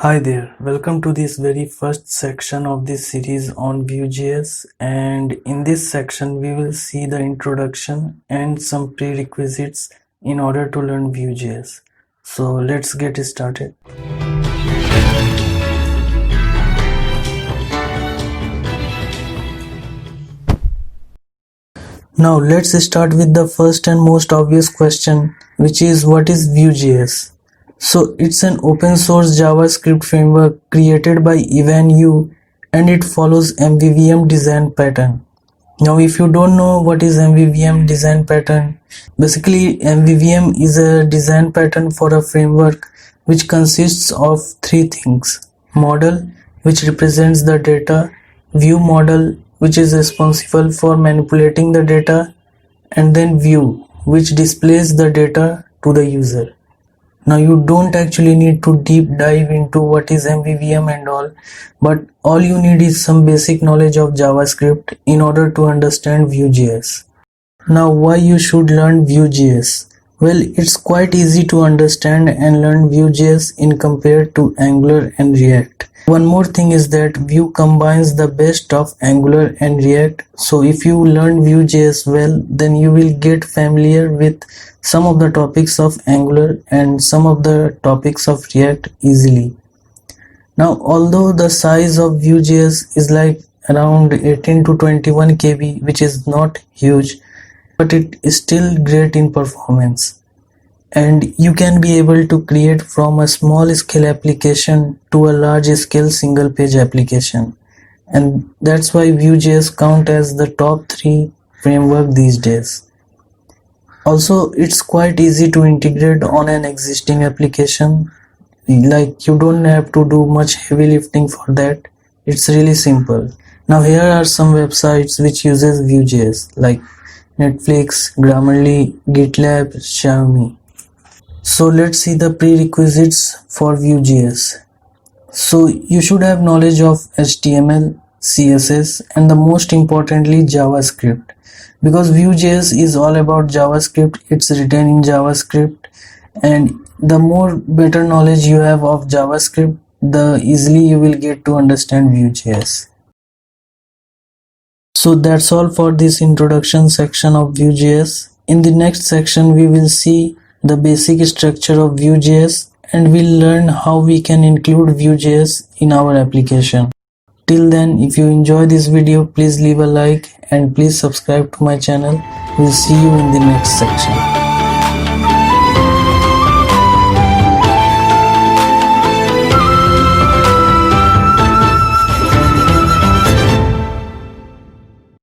Hi there, welcome to this very first section of this series on Vue.js, and in this section we will see the introduction and some prerequisites in order to learn Vue.js. So let's get started. Now let's start with the first and most obvious question, which is what is Vue.js? So it's an open source JavaScript framework created by Ivan Yu, and it follows MVVM design pattern. Now if you don't know what is MVVM design pattern, basically MVVM is a design pattern for a framework which consists of three things: model, which represents the data; view model, which is responsible for manipulating the data; and then view, which displays the data to the user. Now you don't actually need to deep dive into what is MVVM and all, but all you need is some basic knowledge of JavaScript in order to understand Vue.js. Now why you should learn Vue.js? Well, it's quite easy to understand and learn Vue.js in compared to Angular and React. One more thing is that Vue combines the best of Angular and React, so if you learn Vue.js well, then you will get familiar with some of the topics of Angular and some of the topics of React easily. Now, although the size of Vue.js is like around 18 to 21 KB, which is not huge, but it is still great in performance. And you can be able to create from a small scale application to a large scale single page application, and that's why Vue.js count as the top 3 framework these days. Also, it's quite easy to integrate on an existing application, like you don't have to do much heavy lifting for that. It's really simple. Now here are some websites which uses Vue.js, like Netflix, Grammarly, GitLab, Xiaomi. So let's see the prerequisites for Vue.js. So you should have knowledge of HTML, CSS, and the most importantly JavaScript, because Vue.js is all about JavaScript. It's written in JavaScript, and the more better knowledge you have of JavaScript, the easily you will get to understand Vue.js. So that's all for this introduction section of Vue.js. In the next section we will see the basic structure of Vue.js, and we'll learn how we can include Vue.js in our application. Till then, if you enjoy this video, please leave a like and please subscribe to my channel. We'll see you in the next section.